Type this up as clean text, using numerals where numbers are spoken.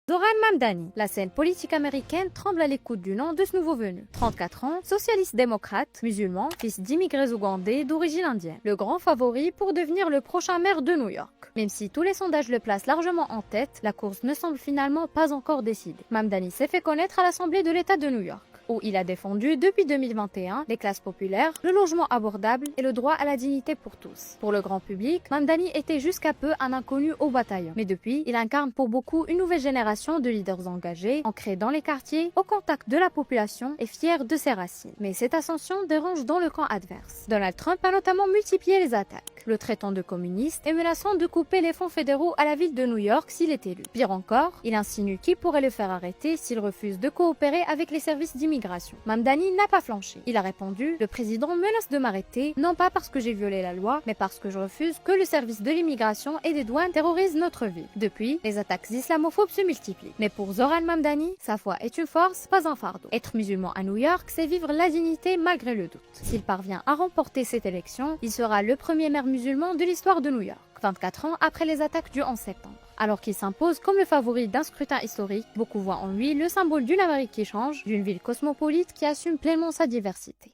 Zoran Mamdani, la scène politique américaine tremble à l'écoute du nom de ce nouveau venu. 34 ans, socialiste démocrate, musulman, fils d'immigrés ougandais d'origine indienne. Le grand favori pour devenir le prochain maire de New York. Même si tous les sondages le placent largement en tête, la course ne semble finalement pas encore décidée. Mamdani s'est fait connaître à l'Assemblée de l'État de New York, où il a défendu depuis 2021 les classes populaires, le logement abordable et le droit à la dignité pour tous. Pour le grand public, Mamdani était jusqu'à peu un inconnu au bataillon. Mais depuis, il incarne pour beaucoup une nouvelle génération de leaders engagés, ancrés dans les quartiers, au contact de la population et fiers de ses racines. Mais cette ascension dérange dans le camp adverse. Donald Trump a notamment multiplié les attaques, le traitant de communiste et menaçant de couper les fonds fédéraux à la ville de New York s'il est élu. Pire encore, il insinue qu'il pourrait le faire arrêter s'il refuse de coopérer avec les services d'immigration. Mamdani n'a pas flanché. Il a répondu « Le président menace de m'arrêter, non pas parce que j'ai violé la loi, mais parce que je refuse que le service de l'immigration et des douanes terrorise notre ville. » Depuis, les attaques islamophobes se multiplient. Mais pour Zoran Mamdani, sa foi est une force, pas un fardeau. Être musulman à New York, c'est vivre la dignité malgré le doute. S'il parvient à remporter cette élection, il sera le premier maire musulman de l'histoire de New York, 24 ans après les attaques du 11 septembre. Alors qu'il s'impose comme le favori d'un scrutin historique, beaucoup voient en lui le symbole d'une Amérique qui change, d'une ville cosmopolite qui assume pleinement sa diversité.